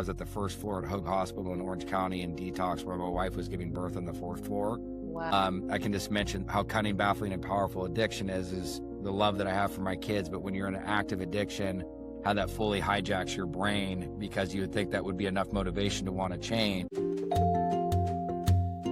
was at the first floor at Hoag Hospital in Orange County in detox, where my wife was giving birth on the fourth floor. Wow. I can just mention how cunning, baffling, and powerful addiction is the love that I have for my kids. But when you're in an active addiction, how that fully hijacks your brain, because you would think that would be enough motivation to want to change.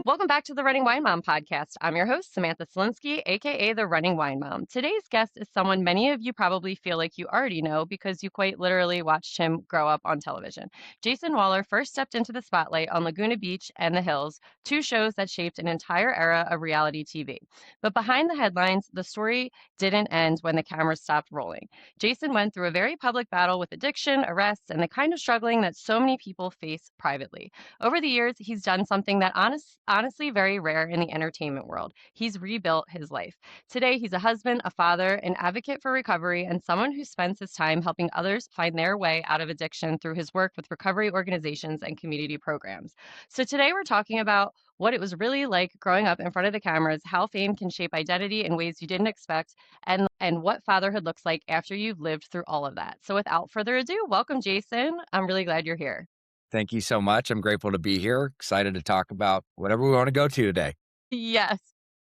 Welcome back to the Running Wine Mom podcast. I'm your host, Samantha Selinsky, aka the Running Wine Mom. Today's guest is someone many of you probably feel like you already know because you quite literally watched him grow up on television. Jason Wahler first stepped into the spotlight on Laguna Beach and The Hills, two shows that shaped an entire era of reality TV. But behind the headlines, the story didn't end when the cameras stopped rolling. Jason went through a very public battle with addiction, arrests, and the kind of struggling that so many people face privately. Over the years, he's done something that honestly very rare in the entertainment world. He's rebuilt his life. Today, he's a husband, a father, an advocate for recovery, and someone who spends his time helping others find their way out of addiction through his work with recovery organizations and community programs. So today we're talking about what it was really like growing up in front of the cameras, how fame can shape identity in ways you didn't expect, and what fatherhood looks like after you've lived through all of that. So without further ado, welcome, Jason. I'm really glad you're here. Thank you so much. I'm grateful to be here. Excited to talk about whatever we want to go to today. Yes.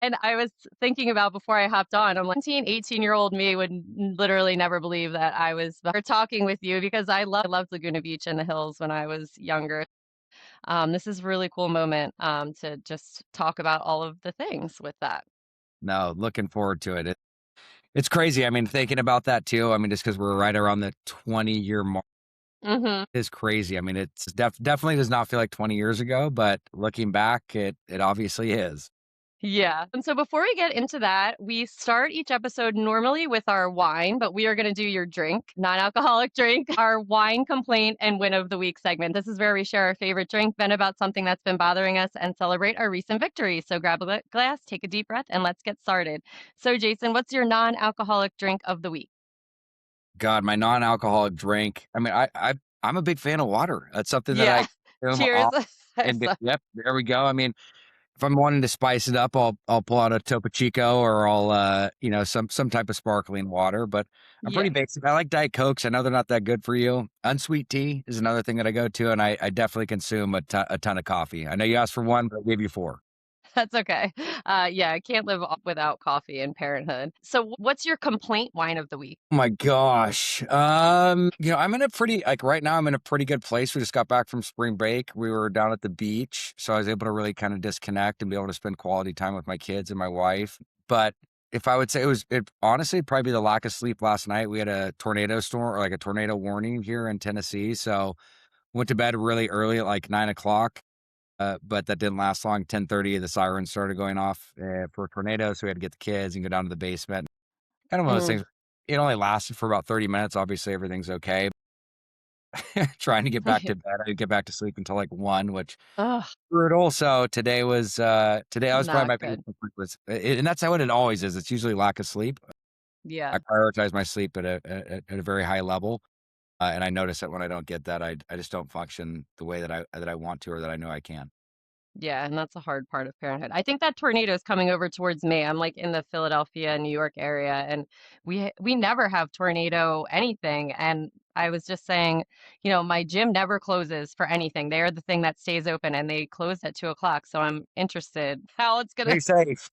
And I was thinking about before I hopped on, I'm like 18-year-old me would literally never believe that I was talking with you because I loved Laguna Beach and the Hills when I was younger. This is a really cool moment to just talk about all of the things with that. No, looking forward to it. It's crazy. I mean, thinking about that too. I mean, just because we're right around the 20-year mark is crazy. I mean, it's definitely does not feel like 20 years ago, but looking back, it obviously is. Yeah. And so before we get into that, we start each episode normally with our wine, but we are going to do your drink, non-alcoholic drink, our wine complaint and win of the week segment. This is where we share our favorite drink, vent about something that's been bothering us, and celebrate our recent victory. So grab a glass, take a deep breath, and let's get started. So Jason, what's your non-alcoholic drink of the week? God, my non-alcoholic drink. I mean, I'm a big fan of water. That's something that Yeah. I am Cheers. off. And yep, there we go. I mean, if I'm wanting to spice it up, I'll pull out a Topo Chico, or I'll some type of sparkling water. But I'm Yeah. pretty basic. I like Diet Cokes. I know they're not that good for you. Unsweet tea is another thing that I go to, and I definitely consume a ton of coffee. I know you asked for one, but I gave you four. That's okay. Yeah, I can't live without coffee and parenthood. So what's your complaint wine of the week? Oh my gosh. I'm in a pretty, like right now, I'm in a pretty good place. We just got back from spring break. We were down at the beach, so I was able to really kind of disconnect and be able to spend quality time with my kids and my wife. But if I would say it honestly probably be the lack of sleep last night. We had a tornado storm, or like a tornado warning here in Tennessee. So went to bed really early at like 9 o'clock. But that didn't last long. 10:30, the sirens started going off for a tornado. So we had to get the kids and go down to the basement. Kind of one of those Mm. things. It only lasted for about 30 minutes. Obviously, everything's okay. Trying to get back to bed. I didn't get back to sleep until like 1, which Oh, brutal. So today was probably not my good. biggest complaint and that's how it always is. It's usually lack of sleep. Yeah. I prioritize my sleep at a very high level. And I notice that when I don't get that, I just don't function the way that I want to, or that I know I can. Yeah, and that's a hard part of parenthood. I think that tornado is coming over towards me. I'm like in the Philadelphia, New York area, and we never have tornado anything. And I was just saying, my gym never closes for anything. They are the thing that stays open, and they close at 2 o'clock. So I'm interested how it's gonna. Stay safe.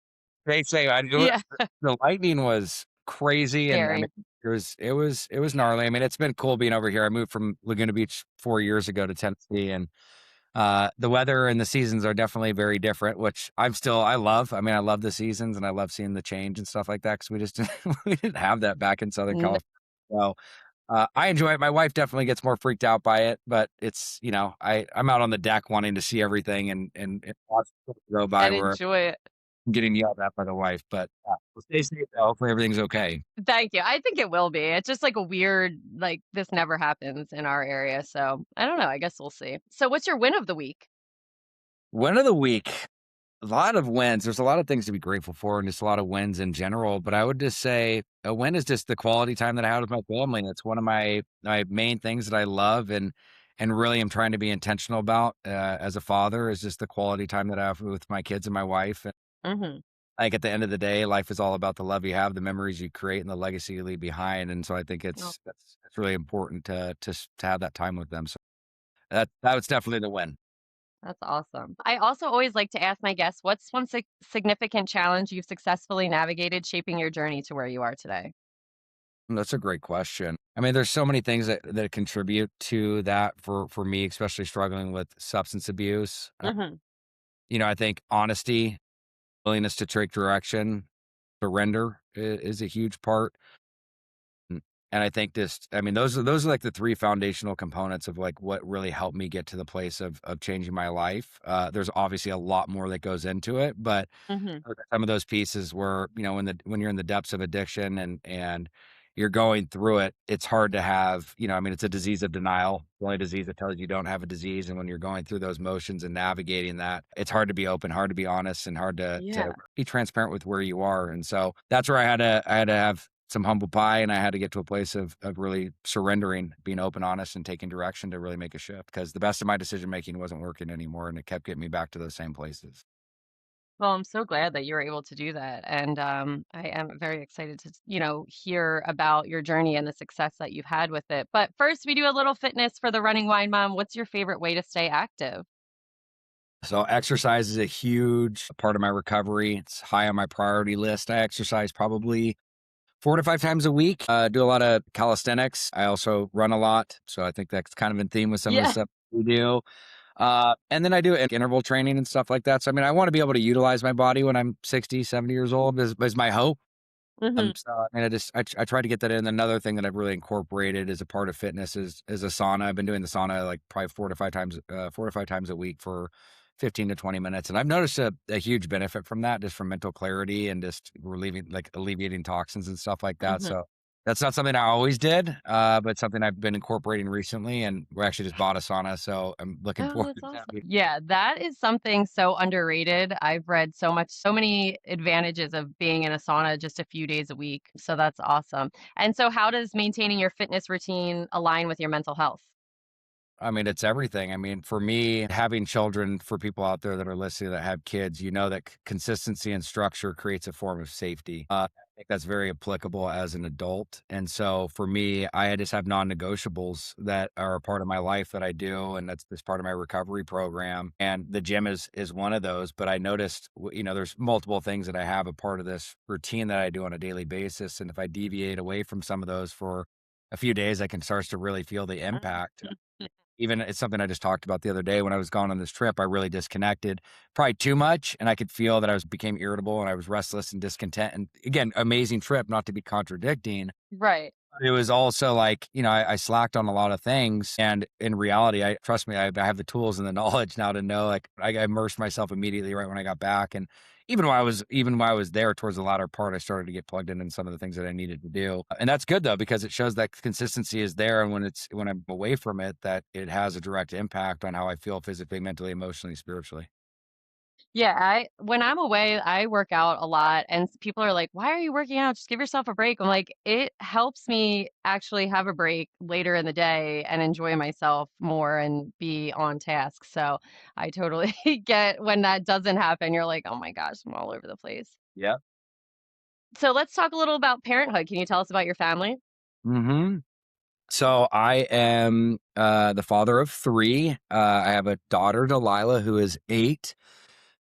Stay safe. I do it. Yeah, The lightning was crazy, and I scary. mean, it was gnarly. I mean, it's been cool being over here. I moved from Laguna Beach 4 years ago to Tennessee, and the weather and the seasons are definitely very different, which I love. I mean, I love the seasons, and I love seeing the change and stuff like that, because we just we didn't have that back in Southern N- California. So I enjoy it. My wife definitely gets more freaked out by it, but it's, I'm out on the deck wanting to see everything and watch it go by, And where enjoy it. I'm getting yelled at by the wife. But well, stay safe, though. Hopefully everything's okay. Thank you. I think it will be. It's just like a weird, like this never happens in our area. So I don't know. I guess we'll see. So what's your win of the week? Win of the week. A lot of wins. There's a lot of things to be grateful for, and just a lot of wins in general. But I would just say a win is just the quality time that I had with my family. It's one of my main things that I love, and really am trying to be intentional about as a father, is just the quality time that I have with my kids and my wife. And Hmm. like at the end of the day, life is all about the love you have, the memories you create, and the legacy you leave behind. And so I think Oh, it's really important to have that time with them. So That was definitely the win. That's awesome. I also always like to ask my guests, what's one significant challenge you've successfully navigated shaping your journey to where you are today? That's a great question. I mean, there's so many things that contribute to that for me, especially struggling with substance abuse. Hmm. I think honesty, willingness to take direction, surrender is a huge part. And and I think just, I mean, those are like the three foundational components of like what really helped me get to the place of changing my life. There's obviously a lot more that goes into it, but Hmm. some of those pieces where, when you're in the depths of addiction and you're going through it, it's hard to have, I mean, it's a disease of denial, the only disease that tells you don't have a disease. And when you're going through those motions and navigating that, it's hard to be open, hard to be honest, and hard to Yeah. be transparent with where you are. And so that's where I had to have some humble pie, and I had to get to a place of really surrendering, being open, honest, and taking direction to really make a shift, because the best of my decision making wasn't working anymore, and it kept getting me back to those same places. Well, I'm so glad that you were able to do that. And I am very excited to, hear about your journey and the success that you've had with it. But first, we do a little fitness for the running wine mom. What's your favorite way to stay active? So exercise is a huge part of my recovery. It's high on my priority list. I exercise probably 4 to 5 times a week. Do a lot of calisthenics. I also run a lot. So I think that's kind of in theme with some of the Yeah. stuff we do. And then I do interval training and stuff like that. So, I mean, I want to be able to utilize my body when I'm 60, 70 years old is my hope. Hmm. So I mean, I try to get that in. Another thing that I've really incorporated as a part of fitness is a sauna. I've been doing the sauna like probably 4 to 5 times a week for 15 to 20 minutes. And I've noticed a huge benefit from that, just from mental clarity and just relieving, like alleviating toxins and stuff like that. Hmm. So that's not something I always did, but something I've been incorporating recently. And we actually just bought a sauna. So I'm looking Oh, forward that's to that. awesome. Yeah, that is something so underrated. I've read so many advantages of being in a sauna just a few days a week. So that's awesome. And so, how does maintaining your fitness routine align with your mental health? I mean, it's everything. I mean, for me, having children, for people out there that are listening that have kids, that consistency and structure creates a form of safety. I think that's very applicable as an adult. And so for me, I just have non negotiables that are a part of my life that I do. And that's part of my recovery program. And the gym is one of those. But I noticed, there's multiple things that I have a part of this routine that I do on a daily basis. And if I deviate away from some of those for a few days, I can start to really feel the impact. Even it's something I just talked about the other day when I was going on this trip. I really disconnected probably too much, and I could feel that I became irritable and I was restless and discontent. And again, amazing trip, not to be contradicting. Right. It was also like, I slacked on a lot of things. And in reality, trust me, I have the tools and the knowledge now to know, like, I immersed myself immediately right when I got back. And even while I was there towards the latter part, I started to get plugged in some of the things that I needed to do. And that's good though, because it shows that consistency is there. And when I'm away from it, that it has a direct impact on how I feel physically, mentally, emotionally, spiritually. Yeah, I when I'm away, I work out a lot and people are like, "Why are you working out? Just give yourself a break." I'm like, "It helps me actually have a break later in the day and enjoy myself more and be on task." So, I totally get when that doesn't happen, you're like, "Oh my gosh, I'm all over the place." Yeah. So, let's talk a little about parenthood. Can you tell us about your family? Hmm. So I am the father of three. I have a daughter, Delilah, who is 8,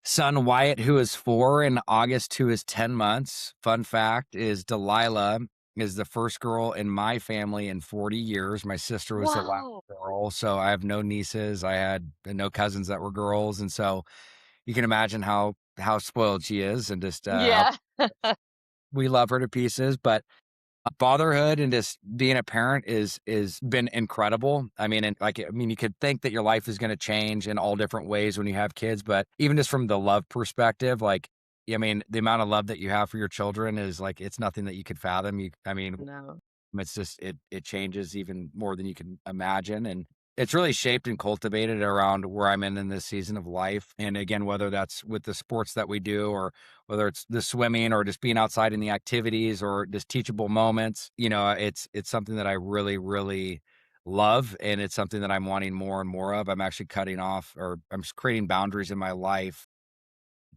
son Wyatt, who is 4, and August, who is 10 months. Fun fact is Delilah is the first girl in my family in 40 years. My sister was the last Whoa. girl. So I have no nieces. I had no cousins that were girls. And so you can imagine how spoiled she is, and just how Yeah. we love her to pieces. But fatherhood and just being a parent is been incredible. I mean, you could think that your life is going to change in all different ways when you have kids, but even just from the love perspective, like, I mean, the amount of love that you have for your children is like, it's nothing that you could fathom. I mean, No. it's just it changes even more than you can imagine, and it's really shaped and cultivated around where I'm in this season of life. And again, whether that's with the sports that we do, or whether it's the swimming, or just being outside in the activities, or just teachable moments, it's something that I really, really love, and it's something that I'm wanting more and more of. I'm actually cutting off, or I'm just creating boundaries in my life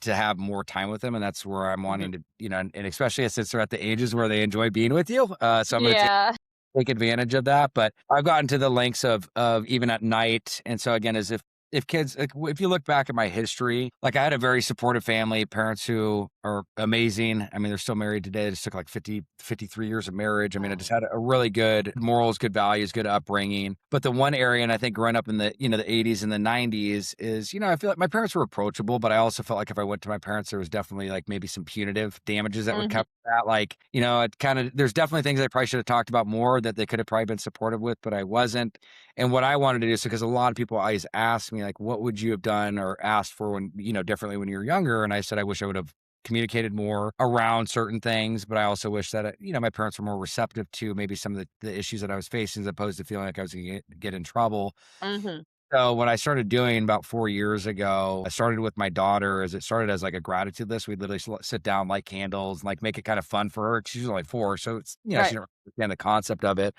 to have more time with them, and that's where I'm Mhm. wanting to, and especially since they're at the ages where they enjoy being with you. So I'm gonna take Yeah. take advantage of that. But I've gotten to the lengths of even at night. And so again, as if kids, like, if you look back at my history, like I had a very supportive family, parents who are amazing. I mean, they're still married today. It just took like 53 years of marriage. I mean, I just Wow. had a really good morals, good values, good upbringing. But the one area, and I think growing up in the 80s and the 90s is, I feel like my parents were approachable, but I also felt like if I went to my parents, there was definitely like maybe some punitive damages that would Mhm. come from that. Like, it kind of, there's definitely things I probably should have talked about more that they could have probably been supportive with, but I wasn't. And what I wanted to do is because a lot of people always ask me, like, what would you have done or asked for when, differently when you were younger? And I said, I wish I would have communicated more around certain things, but I also wish that, my parents were more receptive to maybe some of the issues that I was facing as opposed to feeling like I was going to get in trouble. Mhm. So what I started doing about 4 years ago, I started with my daughter as it started as like a gratitude list. We'd literally sit down, light candles, and like make it kind of fun for her. 'Cause she's only 4. So it's, she Right. don't understand the concept of it.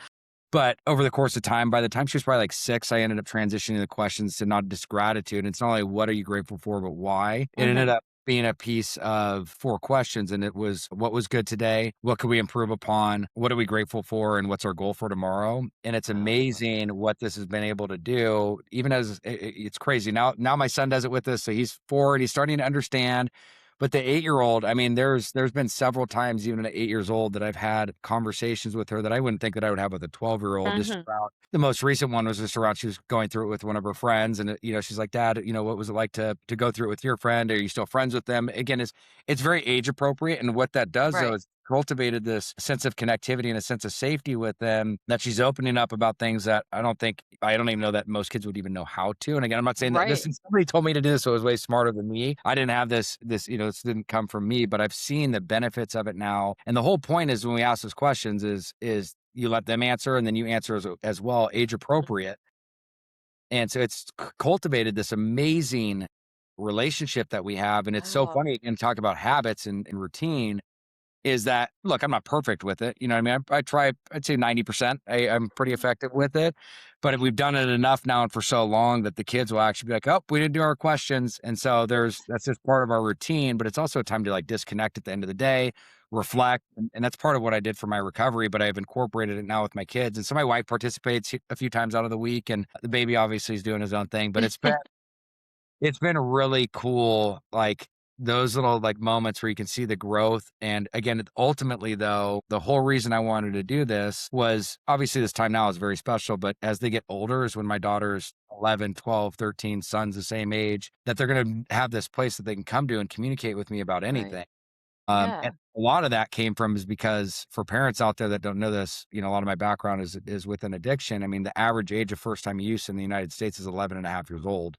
But over the course of time, by the time she was probably like 6, I ended up transitioning the questions to not just gratitude. It's not only what are you grateful for, but why. It ended Mhm. up being a piece of 4 questions. And it was what was good today? What could we improve upon? What are we grateful for? And what's our goal for tomorrow? And it's Wow, I love amazing that. what this has been able to do, even as it's crazy. Now my son does it with us. So he's 4 and he's starting to understand. But the 8-year-old, I mean, there's been several times even at 8 years old that I've had conversations with her that I wouldn't think that I would have with a 12-year-old just Mhm. around the most recent one was just around she was going through it with one of her friends and she's like, "Dad, what was it like to go through it with your friend? Are you still friends with them?" Again, it's very age appropriate and what that does though Right. is cultivated this sense of connectivity and a sense of safety with them that she's opening up about things that I don't even know that most kids would even know how to. And again, I'm not saying that Right. somebody told me to do this, so it was way smarter than me. I didn't have this didn't come from me, but I've seen the benefits of it now. And the whole point is when we ask those questions is you let them answer and then you answer as well, age appropriate. And so it's cultivated this amazing relationship that we have. And it's so Wow. funny and talk about habits and routine is that look, I'm not perfect with it. You know what I mean? I try, I'd say 90%. I'm pretty effective with it. But we've done it enough now and for so long that the kids will actually be like, oh, we didn't do our questions. And so that's just part of our routine, but it's also time to like disconnect at the end of the day, reflect. And that's part of what I did for my recovery, but I've incorporated it now with my kids. And so my wife participates a few times out of the week and the baby obviously is doing his own thing, but it's been really cool, like, those little, like, moments where you can see the growth, and, again, ultimately, though, the whole reason I wanted to do this was obviously, this time now is very special, but as they get older is when my daughter's 11, 12, 13, son's the same age, that they're gonna have this place that they can come to and communicate with me about Right. anything. And Yeah. a lot of that came from is because for parents out there that don't know this, a lot of my background is with an addiction. I mean, the average age of first time use in the United States is 11 and a half years old.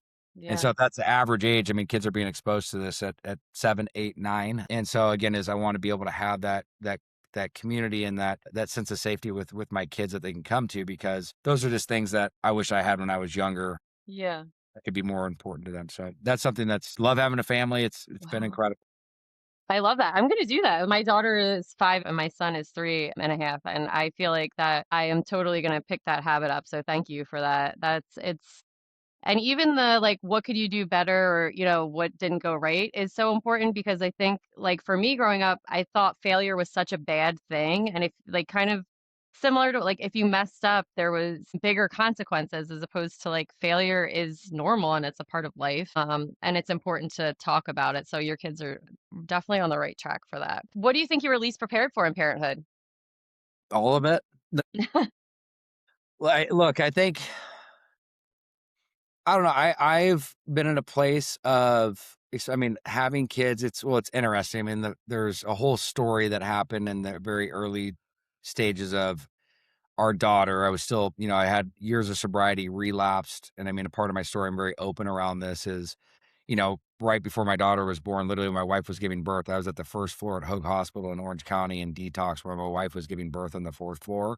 And so Yeah. if that's the average age, I mean, kids are being exposed to this at 7, 8, 9. And so again, is I want to be able to have that community and that sense of safety with my kids that they can come to because those are just things that I wish I had when I was younger Yeah. that could be more important to them. So that's something that's love having a family. It's been Wow. incredible. I love that. I'm gonna do that. My daughter is 5 and my son is 3.5, and I feel like that I am totally gonna pick that habit up, so thank you for that. It's and even the, like, what could you do better or, what didn't go right is so important because I think, like, for me growing up, I thought failure was such a bad thing. And if, like, kind of similar to, like, if you messed up, there was bigger consequences as opposed to, like, failure is normal and it's a part of life. And it's important to talk about it. So your kids are definitely on the right track for that. What do you think you were least prepared for in parenthood? All of it. Look, I think I don't know. I've been in a place of I mean, having kids, it's interesting. I mean, there's a whole story that happened in the very early stages of our daughter. I was still, I had years of sobriety, relapsed. And I mean, a part of my story, I'm very open around this is, right before my daughter was born, literally when my wife was giving birth, I was at the first floor at Hoag Hospital in Orange County in detox where my wife was giving birth on the fourth floor.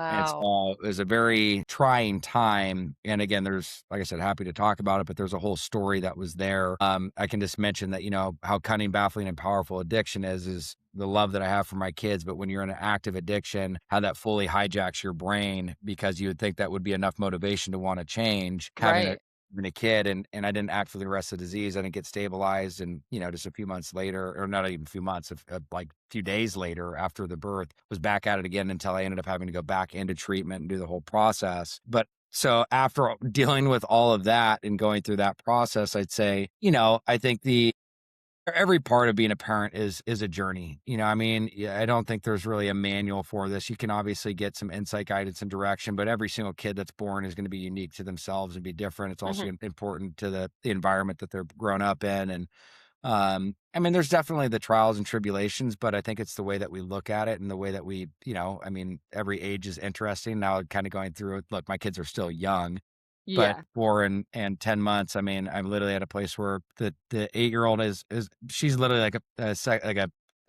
And Wow. so it was a very trying time. And again, there's, like I said, happy to talk about it, but there's a whole story that was there. I can just mention that, how cunning, baffling, and powerful addiction is the love that I have for my kids. But when you're in an active addiction, how that fully hijacks your brain because you would think that would be enough motivation to want to change, having a Right. having a kid, and I didn't act for the rest of the disease. I didn't get stabilized, and just a few months later, or not even a few months, like a few days later after the birth, was back at it again until I ended up having to go back into treatment and do the whole process. But so after dealing with all of that and going through that process, I'd say, I think the every part of being a parent is a journey. I mean, yeah, I don't think there's really a manual for this. You can obviously get some insight, guidance, and direction, but every single kid that's born is going to be unique to themselves and be different. It's also Hmm. important to the environment that they're grown up in. And I mean, there's definitely the trials and tribulations, but I think it's the way that we look at it and the way that we, I mean, every age is interesting. Now, kind of going through it, look, my kids are still young, but Yeah. 4 and 10 months, I mean, I'm literally at a place where the 8-year-old is she's literally like a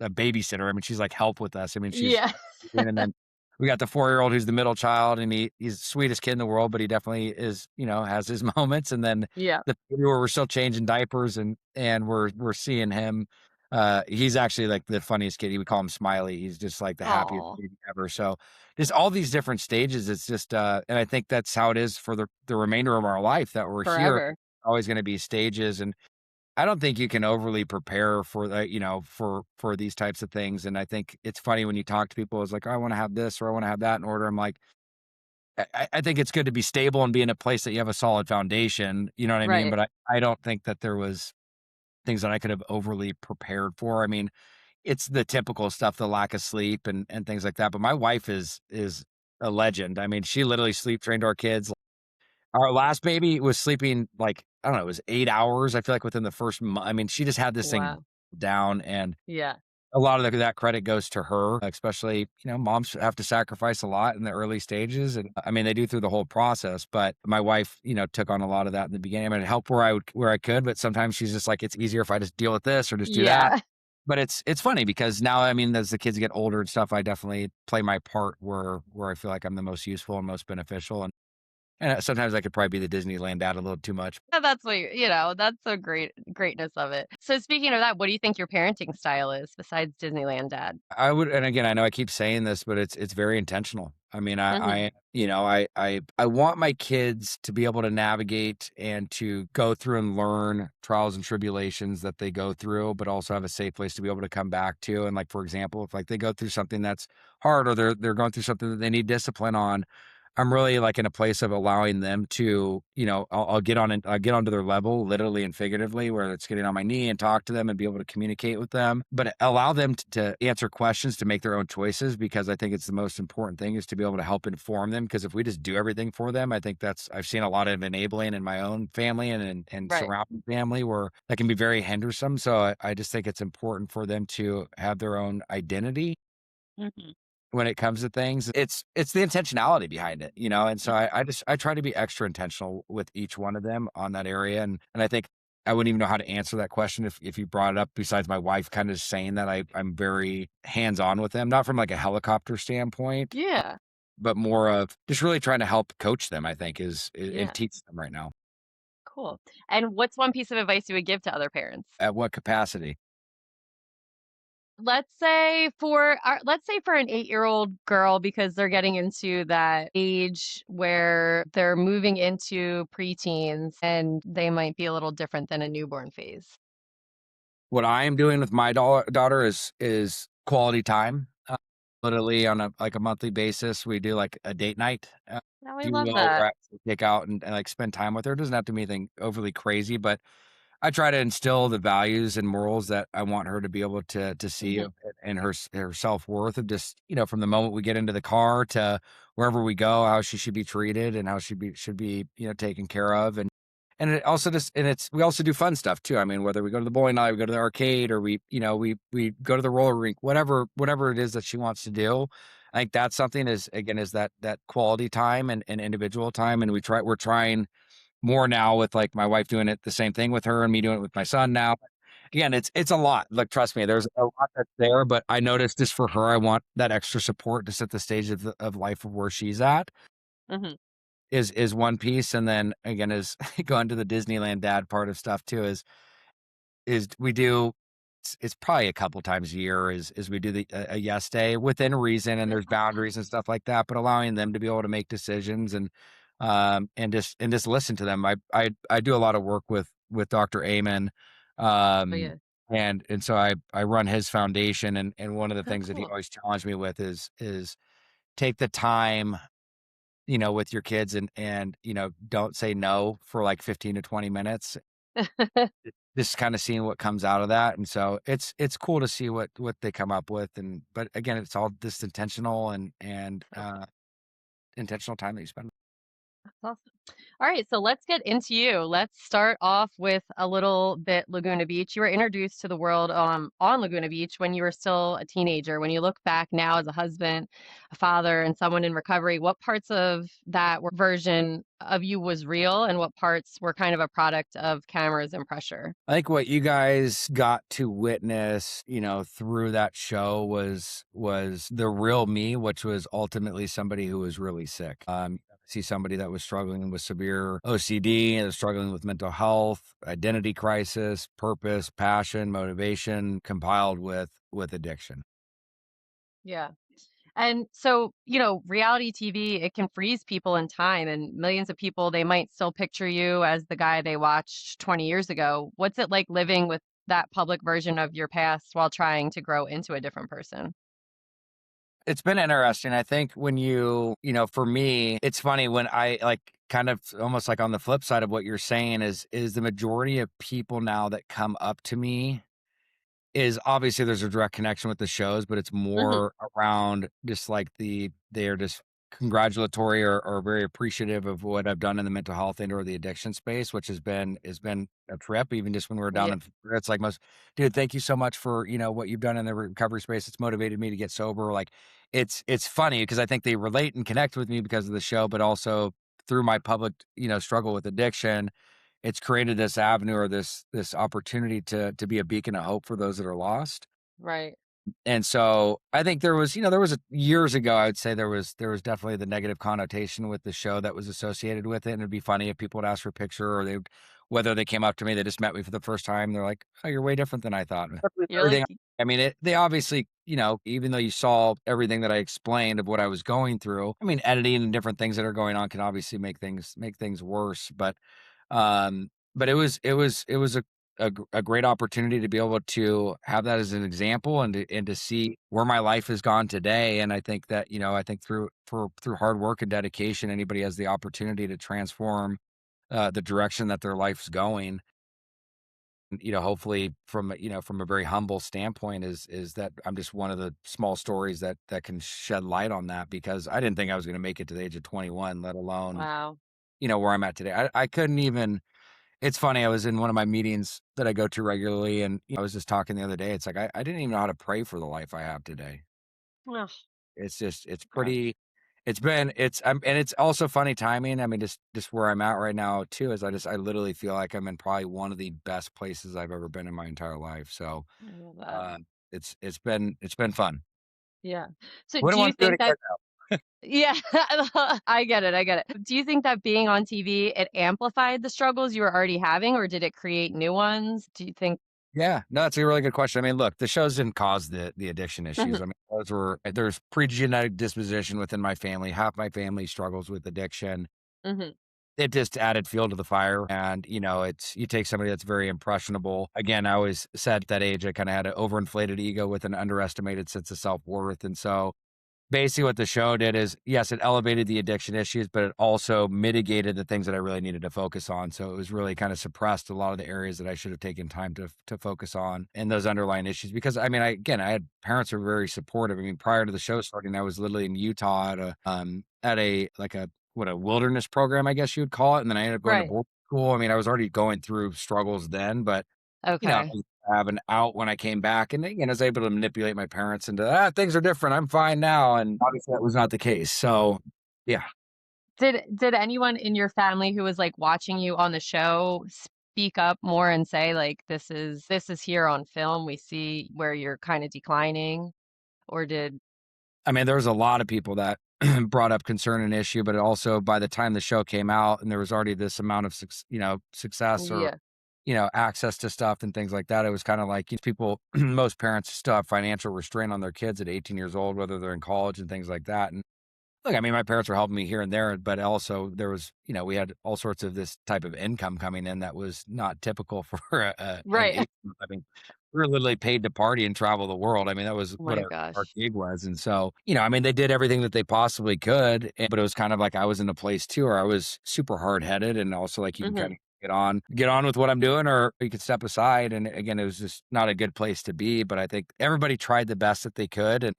babysitter. I mean, she's like help with us. I mean, she's Yeah. and then we got the 4-year-old who's the middle child, and he's the sweetest kid in the world, but he definitely is, has his moments. And then Yeah. the baby where we're still changing diapers, and we're seeing him. He's actually like the funniest kid. We call him Smiley. He's just like the happiest Oh, baby ever. So just all these different stages. It's just, and I think that's how it is for the remainder of our life that we're here. forever. Always going to be stages, and I don't think you can overly prepare for the, for these types of things. And I think it's funny when you talk to people, it's like, "Oh, I want to have this or I want to have that in order." I'm like, I think it's good to be stable and be in a place that you have a solid foundation. You know what I mean? Right. But I don't think that there was things that I could have overly prepared for. I mean, it's the typical stuff, the lack of sleep and things like that. But my wife is a legend. I mean, she literally sleep trained our kids. Our last baby was sleeping like, I don't know, it was 8 hours, I feel like within the first month. I mean, she just had this thing Wow. down, and Yeah. a lot of that credit goes to her, especially, moms have to sacrifice a lot in the early stages, and, I mean, they do through the whole process, but my wife, took on a lot of that in the beginning. I mean, it helped where I could, but sometimes she's just like, "It's easier if I just deal with this or just do that." Yeah. But it's funny because now, I mean, as the kids get older and stuff, I definitely play my part where I feel like I'm the most useful and most beneficial, and sometimes I could probably be the Disneyland dad a little too much. That's what that's the greatness of it. So speaking of that, what do you think your parenting style is besides Disneyland Dad? I would, and again, I know I keep saying this, but it's very intentional. I mean, Mhm. I want my kids to be able to navigate and to go through and learn trials and tribulations that they go through, but also have a safe place to be able to come back to. And like, for example, if like they go through something that's hard or they're going through something that they need discipline on, I'm really like in a place of allowing them to, I'll get on I'll get onto their level, literally and figuratively, where it's getting on my knee and talk to them and be able to communicate with them, but allow them to answer questions, to make their own choices, because I think it's the most important thing is to be able to help inform them. Because if we just do everything for them, I think I've seen a lot of enabling in my own family and Right. surrounding family where that can be very hendersome. So I just think it's important for them to have their own identity Mhm. when it comes to things. It's the intentionality behind it, and so I try to be extra intentional with each one of them on that area, and I think I wouldn't even know how to answer that question if you brought it up, besides my wife kind of saying that I'm very hands-on with them, not from like a helicopter standpoint, Yeah. but more of just really trying to help coach them, I think and Yeah. teach them right now. Cool. And what's one piece of advice you would give to other parents? At what capacity? Let's say for an 8-year-old girl because they're getting into that age where they're moving into preteens and they might be a little different than a newborn phase. What I am doing with my daughter is quality time. Literally on a monthly basis, we do like a date night, Oh, I if you love will, that. where I actually take out and like spend time with her. It doesn't have to be anything overly crazy, but I try to instill the values and morals that I want her to be able to see Mhm. in her self-worth of just, from the moment we get into the car to wherever we go, how she should be treated and how she should be, taken care of. And it also just and it's we also do fun stuff too. I mean, whether we go to the bowling alley, we go to the arcade, or we go to the roller rink, whatever it is that she wants to do. I think that's something is that quality time and individual time. And we're trying more now with like my wife doing it the same thing with her and me doing it with my son now. Again, it's a lot. Like, trust me, there's a lot that's there, but I noticed just for her, I want that extra support to set the stage of life of where she's at Mhm. is one piece. And then again, is going to the Disneyland dad part of stuff too is we do it's probably a couple times a year is we do a yes day within reason, and there's boundaries and stuff like that, but allowing them to be able to make decisions. And and just listen to them. I do a lot of work with Dr. Amen, Oh, um, yeah. and so I run his foundation, and one of the Oh, things that he cool. always challenged me with is take the time, with your kids, and don't say no for like 15 to 20 minutes. Just kind of seeing what comes out of that, and so it's cool to see what they come up with, and but again, it's all just intentional and intentional time that you spend. That's awesome. All right, so let's get into you. Let's start off with a little bit Laguna Beach. You were introduced to the world on Laguna Beach when you were still a teenager. When you look back now as a husband, a father, and someone in recovery, what parts of that version of you was real and what parts were kind of a product of cameras and pressure? I think what you guys got to witness, through that show was the real me, which was ultimately somebody who was really sick. See somebody that was struggling with severe OCD and was struggling with mental health, identity crisis, purpose, passion, motivation, compiled with addiction. Yeah. And so, reality TV, it can freeze people in time, and millions of people, they might still picture you as the guy they watched 20 years ago. What's it like living with that public version of your past while trying to grow into a different person? It's been interesting. I think when for me, it's funny when I like kind of almost like on the flip side of what you're saying is the majority of people now that come up to me is obviously there's a direct connection with the shows, but it's Hmm. more around just like they're just congratulatory or very appreciative of what I've done in the mental health and or the addiction space, which has been a trip. Even just when we were down Yeah, in Florida, it's like most dude, thank you so much for what you've done in the recovery space. It's motivated me to get sober. Like it's funny because I think they relate and connect with me because of the show, but also through my public, struggle with addiction it's created this avenue or this opportunity to be a beacon of hope for those that are lost. right. And so I think years ago, I would say there was definitely the negative connotation with the show that was associated with it. And it'd be funny if people would ask for a picture or whether they came up to me, they just met me for the first time. They're like, "Oh, you're way different than I thought." With You're like, everything. I mean, they obviously, even though you saw everything that I explained of what I was going through, I mean, editing and different things that are going on can obviously make things worse. But it was a great opportunity to be able to have that as an example and to see where my life has gone today. And I think that, I think through hard work and dedication, anybody has the opportunity to transform the direction that their life's going. Hopefully from a very humble standpoint is that I'm just one of the small stories that can shed light on that because I didn't think I was going to make it to the age of 21, let alone, wow. where I'm at today. I couldn't even it's funny, I was in one of my meetings that I go to regularly, and, I was just talking the other day, it's like, I didn't even know how to pray for the life I have today. Ugh, It's just it's gosh. pretty and it's also funny timing, I mean, just where I'm at right now too is I literally feel like I'm in probably one of the best places I've ever been in my entire life, so, I love that. uh, it's been fun. Yeah. So do Wouldn't you want to do it think that again. yeah, I get it, I get it. Do you think that being on TV, it amplified the struggles you were already having, or did it create new ones? Do you think Yeah, no, that's a really good question. I mean, look, the shows didn't cause the addiction issues. Mhm, I mean, there's pre-genetic disposition within my family. Half my family struggles with addiction. mhm, It just added fuel to the fire. And, it's you take somebody that's very impressionable. Again, I always said at that age I kind of had an overinflated ego with an underestimated sense of self-worth. And so basically what the show did is, yes, it elevated the addiction issues, but it also mitigated the things that I really needed to focus on. So it was really kind of suppressed a lot of the areas that I should have taken time to focus on and those underlying issues. Because I mean, I had parents who were very supportive. I mean, prior to the show starting, I was literally in Utah at a like a wilderness program, I guess you would call it. And then I ended up going to right, board school. I mean, I was already going through struggles then, but okay. have an out when I came back, and again, I was able to manipulate my parents into, things are different. I'm fine now." And obviously that was not the case. So, yeah. Did anyone in your family who was, like, watching you on the show speak up more and say, like, "This is here on film, we see where you're kinda declining," or did I mean, there was a lot of people that brought up concern and issue, but it also by the time the show came out and there was already this amount of success or, yeah, access to stuff and things like that, it was kinda like people most parents still have financial restraint on their kids at 18 years old, whether they're in college and things like that. Look, I mean, my parents were helping me here and there, but also there was, we had all sorts of this type of income coming in that was not typical for an Right. 8. I mean, we were literally paid to party and travel the world. I mean, that was Oh what my our gosh. gig was. And so, I mean, they did everything that they possibly could, but it was kind of like I was in a place too where I was super hard headed and also like you can kind Mhm. of get on with what I'm doing, or you could step aside. And again, it was just not a good place to be. But I think everybody tried the best that they could. And,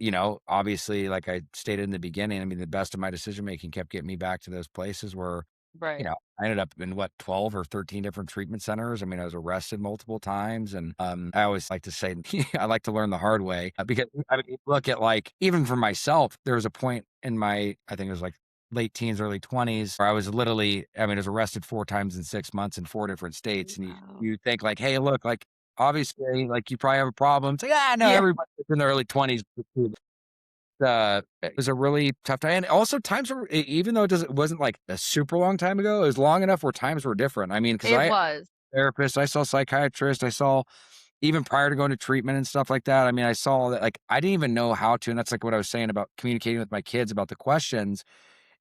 obviously, like I stated in the beginning, I mean, the best of my decision making kept getting me back to those places where, Right. I ended up in 12 or 13 different treatment centers. I mean, I was arrested multiple times. And I always like to say, I like to learn the hard way because I mean, look at like, even for myself, there was a point in I think it was like late teens, early 20s, where I was literally, I mean, I was arrested 4 times in 6 months in 4 different states. And Wow. you think like, hey, look, like, obviously, like, you probably have a problem. It's like, no, Yeah. everybody in their early 20s. It was a really tough time. And also times were, even though it wasn't like a super long time ago, it was long enough where times were different. I mean, because It I was. therapist, I saw psychiatrists, I saw even prior to going to treatment and stuff like that. I mean, I saw that like I didn't even know how to, and that's like what I was saying about communicating with my kids about the questions.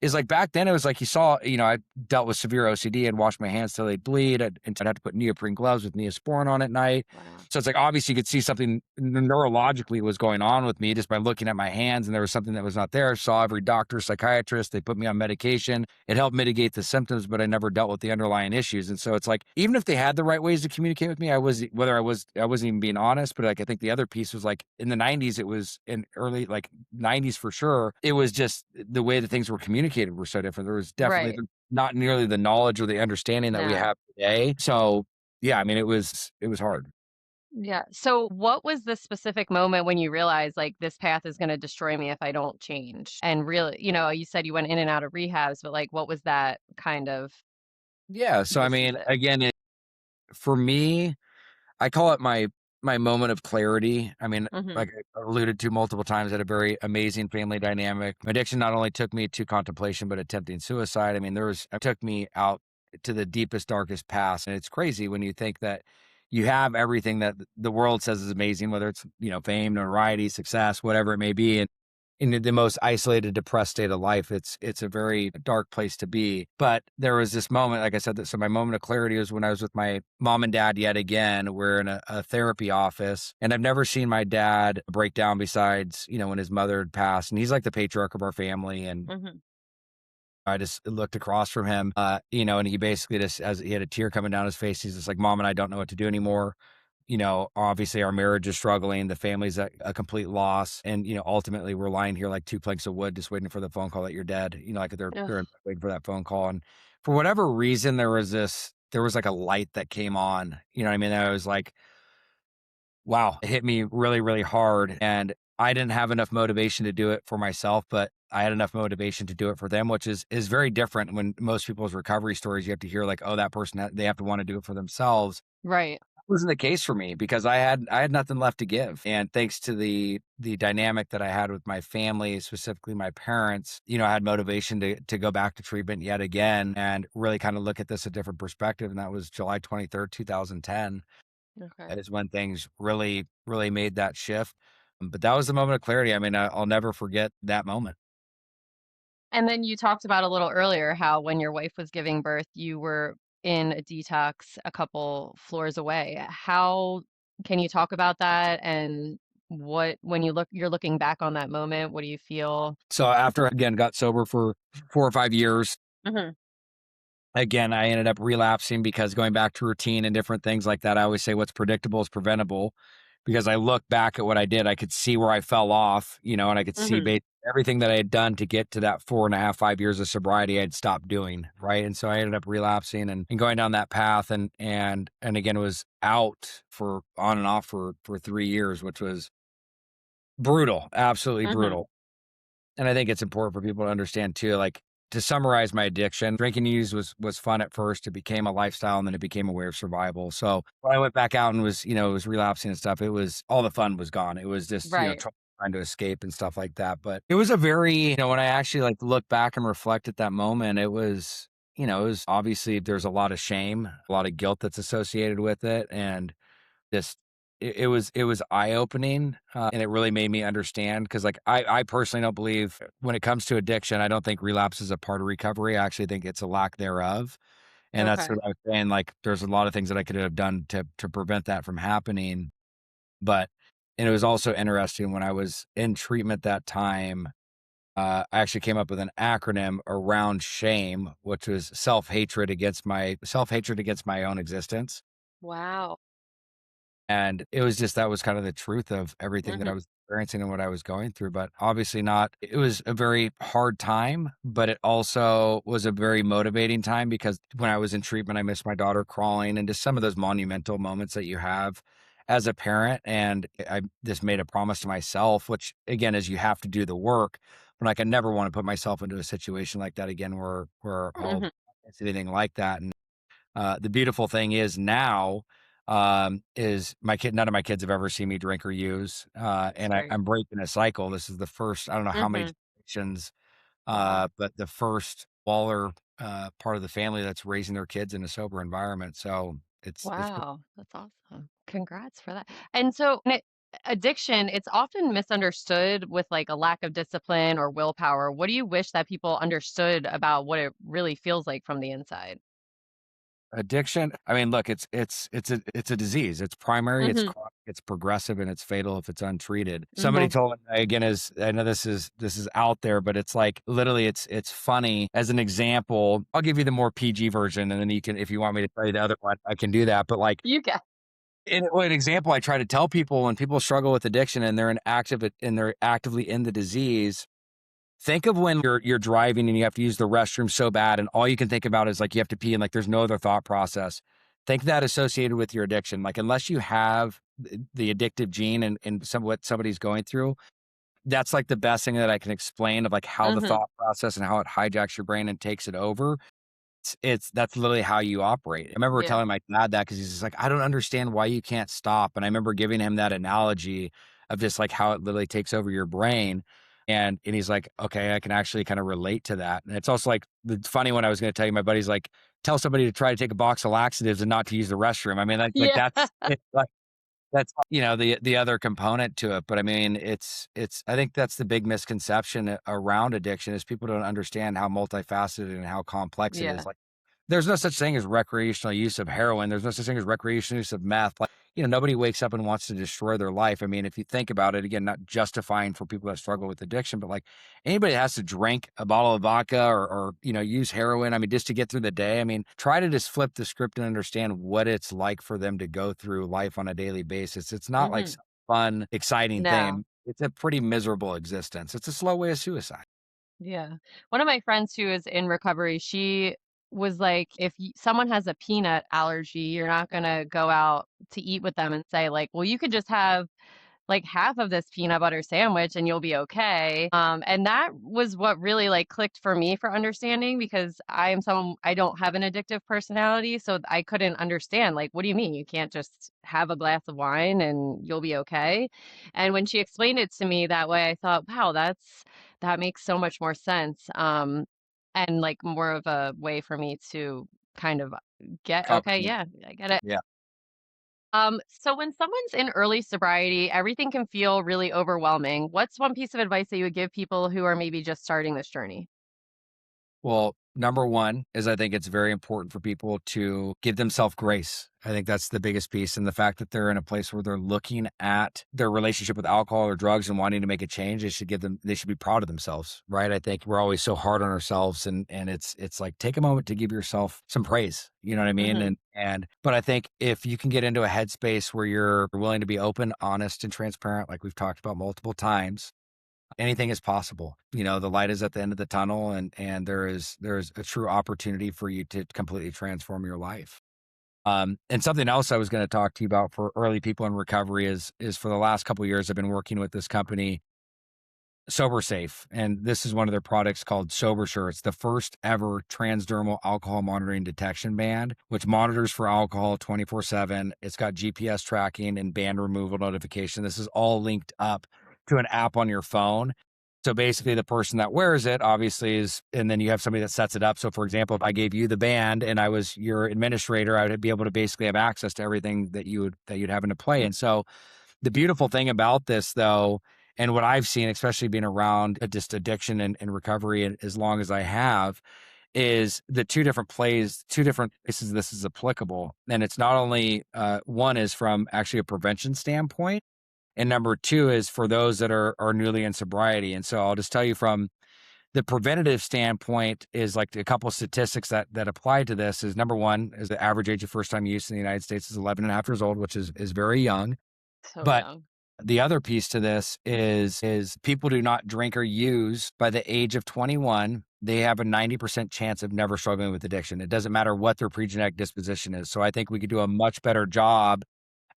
Is like back then it was like you saw, I dealt with severe OCD and washed my hands till they bleed. And I'd have to put neoprene gloves with Neosporin on at night. Wow. So it's like obviously you could see something neurologically was going on with me just by looking at my hands, and there was something that was not there. Saw every doctor, psychiatrist, they put me on medication. It helped mitigate the symptoms, but I never dealt with the underlying issues. And so it's like even if they had the right ways to communicate with me, I wasn't even being honest. But like I think the other piece was like in the 90s, it was in early like 90s for sure. It was just the way that things were communicated were so different. There was definitely Right. not nearly the knowledge or the understanding that we No. have today. So yeah, I mean, it was hard. Yeah. So what was the specific moment when you realized like this path is going to destroy me if I don't change? And really, you said you went in and out of rehabs, but like what was that kind of Yeah. So I mean, decision? again, for me, I call it my moment of clarity. I mean, Mhm. like I alluded to multiple times, I had a very amazing family dynamic. My addiction not only took me to contemplation, but attempting suicide. I mean, it took me out to the deepest, darkest past. And it's crazy when you think that you have everything that the world says is amazing, whether it's, fame, notoriety, success, whatever it may be. And in the most isolated, depressed state of life, it's a very dark place to be. But there was this moment, like I said, so my moment of clarity was when I was with my mom and dad yet again. We're in a therapy office, and I've never seen my dad break down besides, when his mother had passed. And he's like the patriarch of our family. And Mhm. I just looked across from him, and he basically just, as he had a tear coming down his face, he's just like, Mom and I don't know what to do anymore. Obviously our marriage is struggling. The family's at a complete loss. And, ultimately we're lying here like two planks of wood, just waiting for the phone call that you're dead. Like they're Ugh. waiting for that phone call. And for whatever reason, there was like a light that came on, you know what I mean? I was like, wow, it hit me really, really hard. And I didn't have enough motivation to do it for myself, but I had enough motivation to do it for them, which is very different. When most people's recovery stories, you have to hear like, oh, that person, they have to want to do it for themselves. Right. Wasn't the case for me because I had nothing left to give. And thanks to the dynamic that I had with my family, specifically my parents, I had motivation to go back to treatment yet again and really kind of look at this a different perspective. And that was July 23rd, 2010. Okay. That is when things really, really made that shift. But that was the moment of clarity. I mean, I'll never forget that moment. And then you talked about a little earlier how when your wife was giving birth, you were in a detox a couple floors away. How can you talk about that and when you're looking back on that moment, what do you feel? So after again got sober for 4 or 5 years, Mhm. again, I ended up relapsing because going back to routine and different things like that, I always say what's predictable is preventable. Because I look back at what I did, I could see where I fell off, and I could see Mhm. everything that I had done to get to that 4.5, 5 years of sobriety, I'd stopped doing. Right. And so I ended up relapsing and going down that path. And again, was out for on and off for 3 years, which was brutal, absolutely Mhm. brutal. And I think it's important for people to understand too, like to summarize my addiction, drinking and use was fun at first. It became a lifestyle and then it became a way of survival. So when I went back out and was relapsing and stuff, it was all the fun was gone. It was just, Right. trying to escape and stuff like that. But it was a very, when I actually like look back and reflect at that moment, it was obviously there's a lot of shame, a lot of guilt that's associated with it. And just it was eye-opening, and it really made me understand because, like, I personally don't believe when it comes to addiction, I don't think relapse is a part of recovery. I actually think it's a lack thereof, and that's Okay. what I was saying, like, there's a lot of things that I could have done to prevent that from happening, but and it was also interesting when I was in treatment that time, I actually came up with an acronym around shame, which was self-hatred against my own existence. Wow. And it was just that was kind of the truth of everything that I Mhm. was experiencing and what I was going through, but obviously not it was a very hard time, but it also was a very motivating time because when I was in treatment, I missed my daughter crawling and just some of those monumental moments that you have as a parent, and I just made a promise to myself, which again is you have to do the work, but, like, I never wanna put myself into a situation like that again where I'll Mhm. experience anything like that, and the beautiful thing is now, is my kid none of my kids have ever seen me drink or use, That's and great. I'm breaking a cycle. This is the first I don't know how many Mhm. generations, Wow. but the first Waller, part of the family that's raising their kids in a sober environment, so it's pretty Wow, that's awesome. Congrats for that. And so, addiction, it's often misunderstood with like a lack of discipline or willpower. What do you wish that people understood about what it really feels like from the inside? addiction I mean, look, it's a disease. It's primary, it's Mhm. chronic, it's progressive, and it's fatal if it's untreated. Somebody Mhm. told me again is I know this is out there, but it's like literally it's funny. As an example, I'll give you the more PG version, and then you can if you want me to tell you the other one, I can do that. But like You got an example I try to tell people when people struggle with addiction and they're actively in the disease. Think of when you're driving and you have to use the restroom so bad, and all you can think about is, like, you have to pee and, like, there's no other thought process. Think that associated with your addiction, like, unless you have the addictive gene and what somebody's going through, that's, like, the best thing that I can explain of, like, how the Mhm. thought process and how it hijacks your brain and takes it over. It's that's literally how you operate. I remember Yeah. telling my dad that because he's just like, "I don't understand why you can't stop." And I remember giving him that analogy of just, like, how it literally takes over your brain, and he's like, "Okay, I can actually kinda relate to that." And it's also, like, it's funny when I was gonna tell you, my buddy's like, "Tell somebody to try to take a box of laxatives and not to use the restroom." I mean, like, Yeah. that's it, like, that's, the other component to it, but I mean, it's I think that's the big misconception around addiction is people don't understand how multifaceted and how complex it is, Yeah. like there's no such thing as recreational use of heroin. There's no such thing as recreational use of meth. Like, nobody wakes up and wants to destroy their life. I mean, if you think about it, again, not justifying for people that struggle with addiction, but like anybody that has to drink a bottle of vodka or use heroin, I mean, just to get through the day, I mean, try to just flip the script and understand what it's like for them to go through life on a daily basis. It's not like Mhm. some fun, exciting No. thing. It's a pretty miserable existence. It's a slow way of suicide. Yeah. One of my friends who is in recovery, she was like, if someone has a peanut allergy, you're not going to go out to eat with them and say, like, well, you could just have like half of this peanut butter sandwich and you'll be okay. And that was what really like clicked for me for understanding because I don't have an addictive personality, so I couldn't understand like what do you mean you can't just have a glass of wine and you'll be okay? And when she explained it to me that way, I thought, wow, that makes so much more sense. And like more of a way for me to kind of get okay, Comprehend. yeah, I get it. Yeah. So when someone's in early sobriety, everything can feel really overwhelming. What's one piece of advice that you would give people who are maybe just starting this journey? Well, number one is I think it's very important for people to give themselves grace. I think that's the biggest piece. And the fact that they're in a place where they're looking at their relationship with alcohol or drugs and wanting to make a change, they should be proud of themselves, right? I think we're always so hard on ourselves and it's like take a moment to give yourself some praise. You know what I mean? Mhm. But I think if you can get into a headspace where you're willing to be open, honest, and transparent, like we've talked about multiple times, anything is possible. The light is at the end of the tunnel and there's a true opportunity for you to completely transform your life. And something else I was going to talk to you about for early people in recovery is for the last couple of years I've been working with this company Sober Safe, and this is one of their products called Sober Sure. It's the first ever transdermal alcohol monitoring detection band, which monitors for alcohol 24/7. It's got GPS tracking and band removal notification. This is all linked up to an app on your phone. So basically, the person that wears it obviously is, and then you have somebody that sets it up. So, for example, if I gave you the band and I was your administrator, I would be able to basically have access to everything that you'd have into play. And so, the beautiful thing about this, though, and what I've seen, especially being around just addiction and recovery as long as I have, is the two different places this is applicable. And it's not only one is from actually a prevention standpoint, and number two is for those that are newly in sobriety. And so I'll just tell you from the preventative standpoint is like a couple of statistics that apply to this is number one is the average age of first time use in the United States is 11 and a half years old, which is very young. So But young. the other piece to this is people do not drink or use by the age of 21. They have a 90% chance of never struggling with addiction. It doesn't matter what their pre-genetic disposition is. So I think we could do a much better job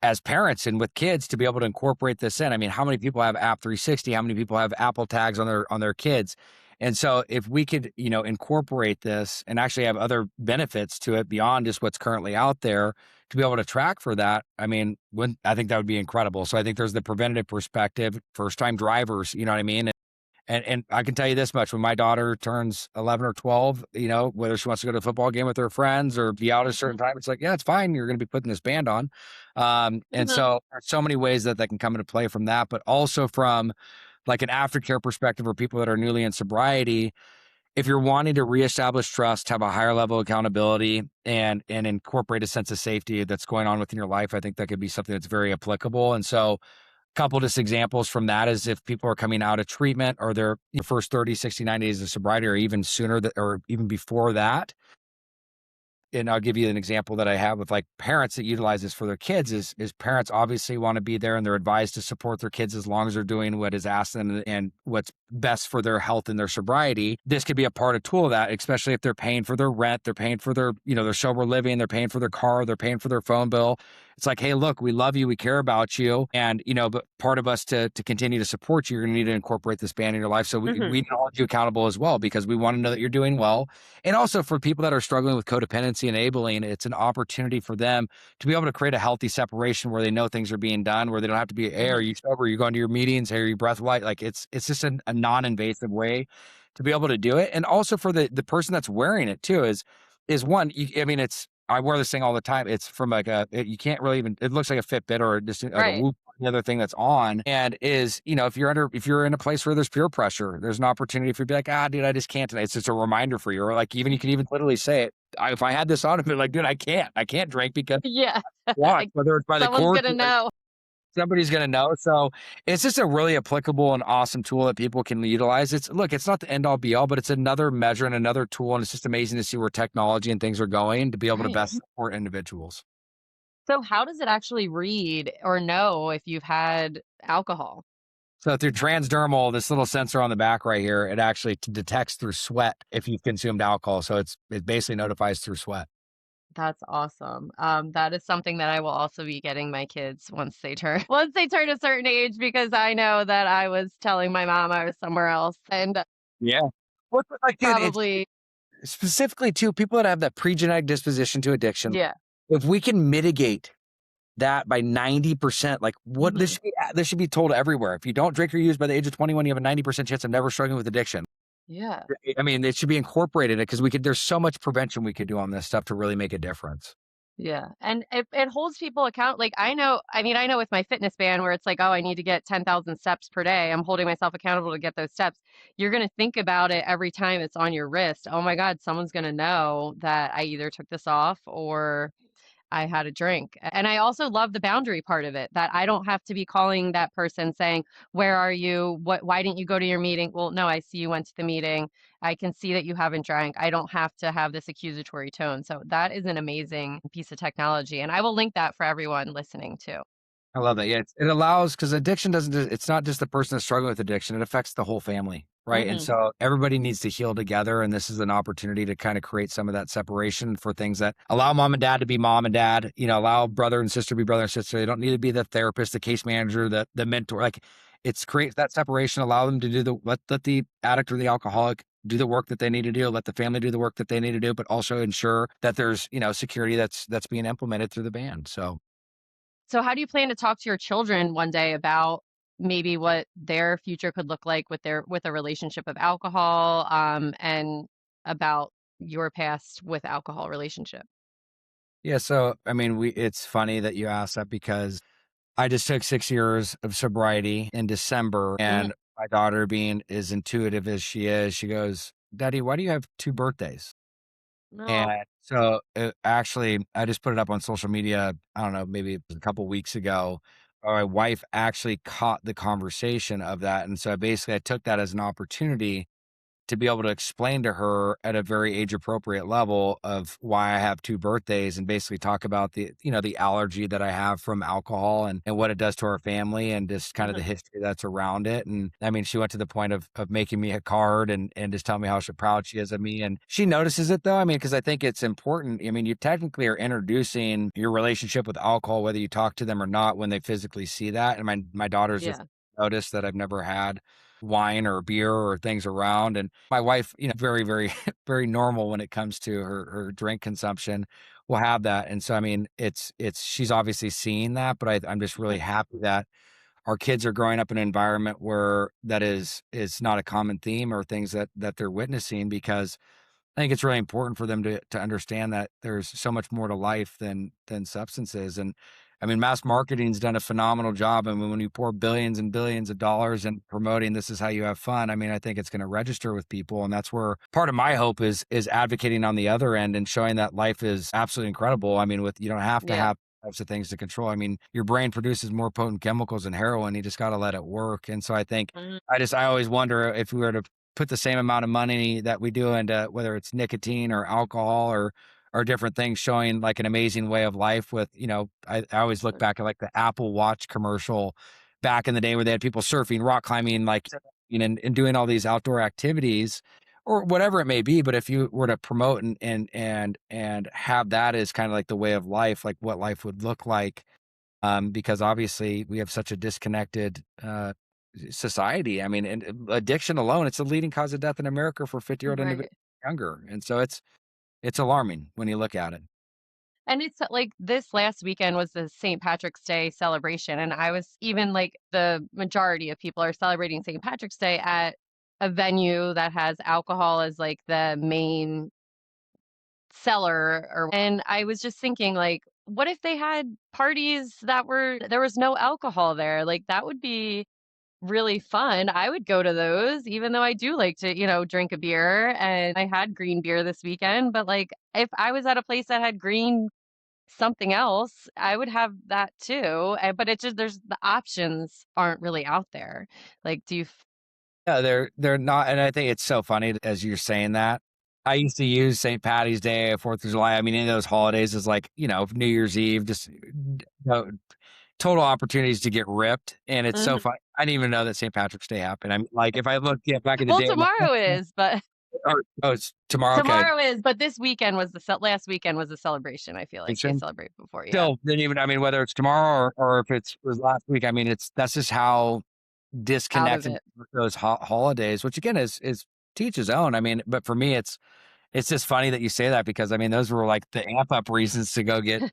as parents and with kids to be able to incorporate this in. I mean, how many people have App 360? How many people have Apple tags on their kids? And so if we could, incorporate this and actually have other benefits to it beyond just what's currently out there to be able to track for that, I mean, I think that would be incredible. So I think there's the preventative perspective, first time drivers, you know what I mean? And I can tell you this much, when my daughter turns 11 or 12, whether she wants to go to a football game with her friends or be out at a certain time, it's like, yeah, it's fine. You're going to be putting this band on. And Mhm. so there's so many ways that can come into play from that, but also from like an aftercare perspective or people that are newly in sobriety. If you're wanting to reestablish trust, have a higher level of accountability and incorporate a sense of safety that's going on within your life, I think that could be something that's very applicable. And so couple just examples from that is if people are coming out of treatment or their first 30, 60, 90 days of sobriety or even sooner or even before that. And I'll give you an example that I have with like parents that utilize this for their kids is parents obviously want to be there and they're advised to support their kids as long as they're doing what is asked them and what's best for their health and their sobriety. This could be a part of tool of that, especially if they're paying for their rent, they're paying for their sober living, they're paying for their car, they're paying for their phone bill. It's like, hey, look, we love you, we care about you. And, but part of us to continue to support you, you're gonna need to incorporate this band in your life. So Mhm. we hold you accountable as well because we want to know that you're doing well. And also for people that are struggling with codependency and enabling, it's an opportunity for them to be able to create a healthy separation where they know things are being done, where they don't have to be, hey, are Mhm. you sober? Are you going to your meetings? Hey, are you breath light? Like it's just a non-invasive way to be able to do it. And also for the person that's wearing it too is one, I mean, I wear this thing all the time. It's from like you can't really even, it looks like a Fitbit or just like a Right. Whoop, the other thing that's on. And is, if you're in a place where there's peer pressure, there's an opportunity for you to be like, dude, I just can't tonight. It's just a reminder for you. Or like, even you can even literally say it. If I had this on, I'd be like, dude, I can't drink because Yeah. what, whether it's by the Someone's course gonna know. somebody's going to know. So it's just a really applicable and awesome tool that people can utilize. It's not the end all be all, but it's another measure and another tool. And it's just amazing to see where technology and things are going to be able to Right. best support individuals. So how does it actually read or know if you've had alcohol? So through transdermal, this little sensor on the back right here, it actually detects through sweat if you've consumed alcohol. So it basically notifies through sweat. That's awesome. That is something that I will also be getting my kids once they turn once they turn a certain age because I know that I was telling my mom I was somewhere else and Yeah. What's like, dude, it's probably specifically to people that have that pre-genetic disposition to addiction. yeah. If we can mitigate that by 90%. Like what Mhm. this should be told everywhere. If you don't drink or use by the age of 21, you have a 90% chance of never struggling with addiction. Yeah. I mean, it should be incorporated because there's so much prevention we could do on this stuff to really make a difference. Yeah. And it holds people account like I know with my fitness band where it's like, oh, I need to get 10,000 steps per day. I'm holding myself accountable to get those steps. You're going to think about it every time it's on your wrist. Oh my God, someone's going to know that I either took this off or I had a drink. And I also love the boundary part of it that I don't have to be calling that person saying, "Where are you? Why didn't you go to your meeting?" Well, no, I see you went to the meeting. I can see that you haven't drank. I don't have to have this accusatory tone. So that is an amazing piece of technology. And I will link that for everyone listening too. I love that. Yeah, it allows because addiction doesn't. It's not just the person that's struggling with addiction; it affects the whole family, right? And Hmm. so everybody needs to heal together, and this is an opportunity to kind of create some of that separation for things that allow mom and dad to be mom and dad. Allow brother and sister to be brother and sister. They don't need to be the therapist, the case manager, the mentor. Like it's create that separation. Allow them to do let the addict or the alcoholic do the work that they need to do. Let the family do the work that they need to do, but also ensure that there's security that's being implemented through the band. So. So how do you plan to talk to your children one day about maybe what their future could look like with a relationship of alcohol, and about your past with alcohol relationship. Yeah, so I mean, it's funny that you asked that because I just took 6 years of sobriety in December, Mhm. and my daughter, being as intuitive as she is, she goes, "Daddy, why do you have 2 birthdays?" No. And so, actually, I just put it up on social media, I don't know, maybe it was a couple weeks ago. My wife actually caught the conversation of that, and so basically I took that as an opportunity to be able to explain to her at a very age appropriate level of why I have 2 birthdays, and basically talk about the allergy that I have from alcohol, and what it does to our family, and just kind of the Mhm. history that's around it. And I mean, she went to the point of making me a card, and just telling me how proud she is of me. And she notices it though. I mean, because I think it's important. I mean, you technically are introducing your relationship with alcohol, whether you talk to them or not, when they physically see that. And my daughter's just Yeah. noticed that I've never had wine or beer or things around. And my wife, very, very, very normal when it comes to her drink consumption, will have that. And so, I mean, she's obviously seeing that, but I'm just really Mhm. happy that our kids are growing up in an environment where that is not a common theme, or things that they're witnessing, because I think it's really important for them to understand that there's so much more to life than substances. And I mean, mass marketing's done a phenomenal job. I mean, when you pour billions and billions of dollars in promoting this is how you have fun, I mean, I think it's going to register with people. And that's where part of my hope is advocating on the other end, and showing that life is absolutely incredible. I mean, with you don't have to Yeah. have types of things to control. I mean, your brain produces more potent chemicals than heroin. You just got to let it work. And so I think Mhm. I always wonder, if we were to put the same amount of money that we do into whether it's nicotine or alcohol, or different things, showing like an amazing way of life with, I always look back at like the Apple Watch commercial back in the day, where they had people surfing, rock climbing, like, and doing all these outdoor activities, or whatever it may be. But if you were to promote and have that as kind of like the way of life, like what life would look like, because obviously we have such a disconnected society. I mean, and addiction alone, it's the leading cause of death in America for 50-year-old individuals Right. younger. And so it's alarming when you look at it. And it's like this last weekend was the St. Patrick's Day celebration. And I was even like the majority of people are celebrating St. Patrick's Day at a venue that has alcohol as like the main seller. And I was just thinking, like, what if they had parties that there was no alcohol there? Like, that would be really fun. I would go to those, even though I do like to, drink a beer. And I had green beer this weekend. But like, if I was at a place that had green something else, I would have that too. But it just, there's the options aren't really out there. Like, Yeah, they're not. And I think it's so funny as you're saying that. I used to use St. Patty's Day, 4th of July. I mean, any of those holidays is like, New Year's Eve, just total opportunities to get ripped. And it's so Mhm. fun. I didn't even know that St. Patrick's Day happened. I'm like, if I look, back in the Well, day, I'm like, tomorrow is, but oh, it's tomorrow. Okay. tomorrow is, but this weekend was last weekend was the celebration. I feel like they celebrate before, yeah, Still didn't even, I mean, whether it's tomorrow or if was last week, I mean, that's just how out of disconnected it. with those holidays, which again is to each his own. I mean, but for me, it's just funny that you say that, because I mean, those were like the amp up reasons to go get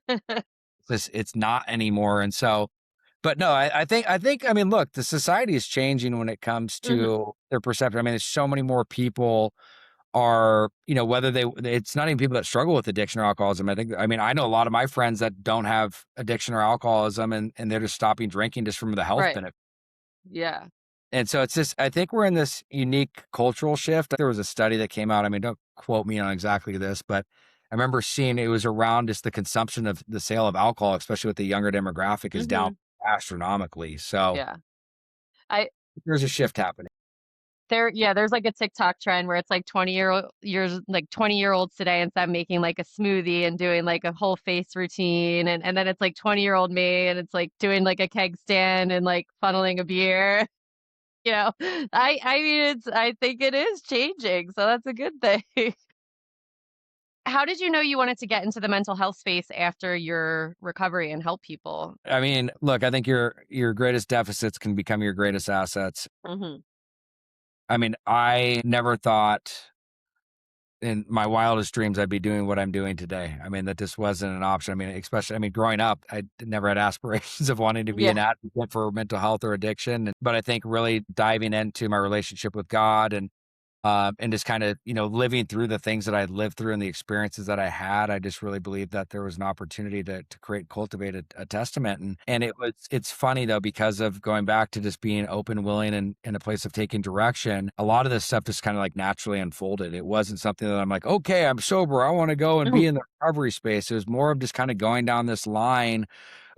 this. It's not anymore. And so, but no, I mean, look, the society is changing when it comes Mhm. to their perception. I mean, there's so many more people are, whether it's not even people that struggle with addiction or alcoholism. I mean, I know a lot of my friends that don't have addiction or alcoholism, and they're just stopping drinking just from the health Right. benefit. Yeah. And so it's just, I think we're in this unique cultural shift. There was a study that came out. I mean, don't quote me on exactly this, but I remember seeing it was around just the consumption of the sale of alcohol, especially with the younger demographic, is down Mhm. astronomically. So Yeah. I there's a shift happening. yeah, there's like a TikTok trend where it's like 20-year-olds today, instead of making like a smoothie and doing like a whole face routine, and then it's like 20-year-old me and it's like doing like a keg stand and like funneling a beer. You know, I mean, I think it is changing, so that's a good thing. How did you know you wanted to get into the mental health space after your recovery and help people? I mean, look, I think your greatest deficits can become your greatest assets. Mhm. I mean, I never thought in my wildest dreams, I'd be doing what I'm doing today. I mean, that just wasn't an option. I mean, especially, I mean, growing up, I never had aspirations of wanting to be Yeah. an advocate for mental health or addiction. But I think really diving into my relationship with God and just kind of, living through the things that I lived through and the experiences that I had, I just really believed that there was an opportunity to create, cultivate a testament. And it's funny though, because of going back to just being open, willing, and in a place of taking direction, a lot of this stuff just kind of like naturally unfolded. It wasn't something that I'm like, okay, I'm sober, I want to go and be in the recovery space. It was more of just kind of going down this line.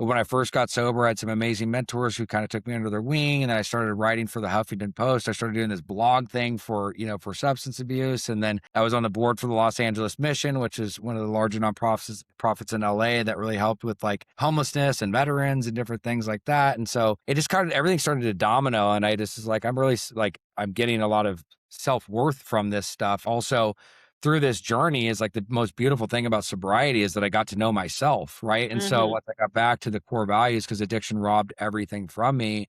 When I first got sober, I had some amazing mentors who kind of took me under their wing. And then I started writing for the Huffington Post. I started doing this blog thing for substance abuse. And then I was on the board for the Los Angeles Mission, which is one of the larger nonprofits in LA that really helped with like homelessness and veterans and different things like that. And so it just kind of, everything started to domino. And I just was like, I'm really like, I'm getting a lot of self-worth from this stuff. Also, through this journey is like the most beautiful thing about sobriety is that I got to know myself, right? And so Hmm. once I got back to the core values, because addiction robbed everything from me,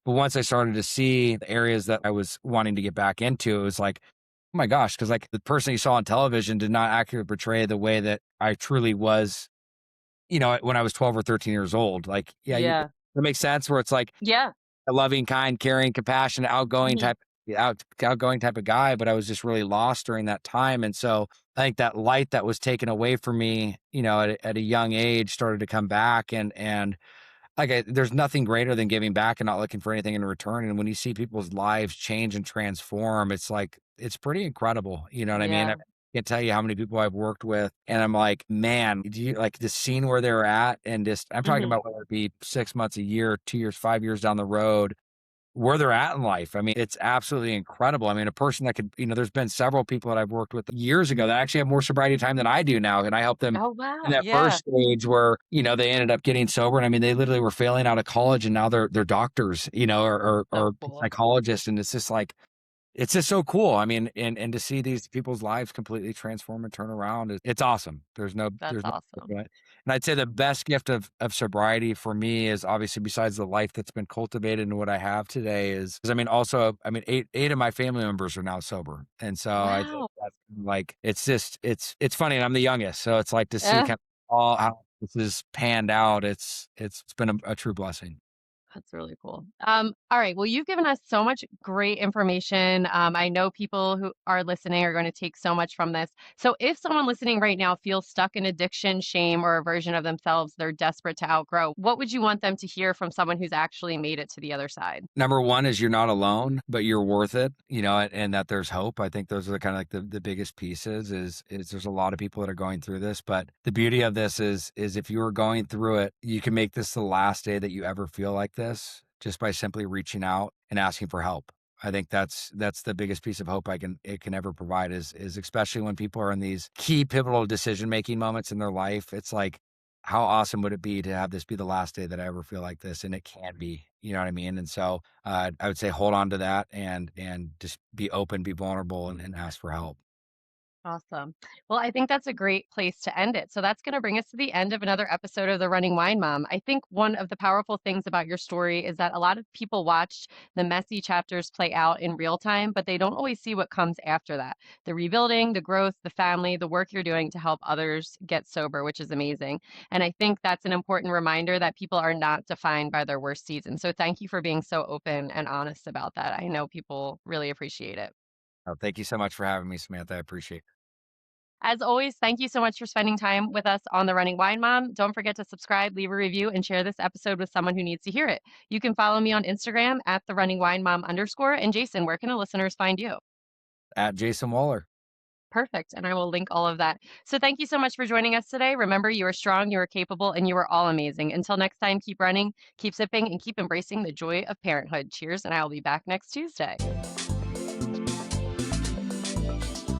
but once I started to see the areas that I was wanting to get back into, it was like, oh my gosh, because like the person you saw on television did not accurately portray the way that I truly was, when I was 12 or 13 years old. Like, yeah, Yeah. that makes sense where it's like, Yeah. a loving, kind, caring, compassionate, Hmm. outgoing type of guy, but I was just really lost during that time. And so I think that light that was taken away from me, at a young age started to come back and like there's nothing greater than giving back and not looking for anything in return. And when you see people's lives change and transform, it's like it's pretty incredible. You know what I mean? I Yeah. can't tell you how many people I've worked with, and I'm like, man, do you like the scene where they're at? And just I'm talking Hmm. about whether it be 6 months, a year, 2 years, 5 years down the road, where they're at in life. I mean, it's absolutely incredible. I mean, a person that could, there's been several people that I've worked with years ago that actually have more sobriety time than I do now. And I help them Oh, in wow. that Yeah. first stage where, they ended up getting sober. And I mean, they literally were failing out of college and now they're doctors, So or cool. psychologists. And it's just like, it's just so cool. I mean, and to see these people's lives completely transform and turn around, it's awesome. That's There's no awesome. and I'd say the best gift of sobriety for me is obviously besides the life that's been cultivated and what I have today is I mean, also, I mean, eight of my family members are now sober. And so I think Wow. that's like, it's just, it's funny. And I'm the youngest. So it's like to see Eh. kind of all how this is panned out. It's been a true blessing. That's really cool. All right. Well, you've given us so much great information. I know people who are listening are going to take so much from this. So, if someone listening right now feels stuck in addiction, shame, or a version of themselves they're desperate to outgrow, what would you want them to hear from someone who's actually made it to the other side? Number one is you're not alone, but you're worth it, and that there's hope. I think those are the kind of like the biggest pieces is there's a lot of people that are going through this, but the beauty of this is if you are going through it, you can make this the last day that you ever feel like this just by simply reaching out and asking for help. I think that's the biggest piece of hope it can ever provide is especially when people are in these key pivotal decision making moments in their life. It's like how awesome would it be to have this be the last day that I ever feel like this? And it can be, you know what I mean? And so I would say hold on to that and just be open, be vulnerable and ask for help. Awesome. Well, I think that's a great place to end it. So that's going to bring us to the end of another episode of The Running Wine Mom. I think one of the powerful things about your story is that a lot of people watch the messy chapters play out in real time, but they don't always see what comes after that. The rebuilding, the growth, the family, the work you're doing to help others get sober, which is amazing. And I think that's an important reminder that people are not defined by their worst season. So thank you for being so open and honest about that. I know people really appreciate it. Thank you so much for having me, Samantha. I appreciate it. As always, thank you so much for spending time with us on The Running Wine Mom. Don't forget to subscribe, leave a review, and share this episode with someone who needs to hear it. You can follow me on Instagram at the Running Wine Mom _. And Jason, where can the listeners find you? At Jason Wahler. Perfect. And I will link all of that. So thank you so much for joining us today. Remember, you are strong, you are capable, and you are all amazing. Until next time, keep running, keep sipping, and keep embracing the joy of parenthood. Cheers, and I will be back next Tuesday.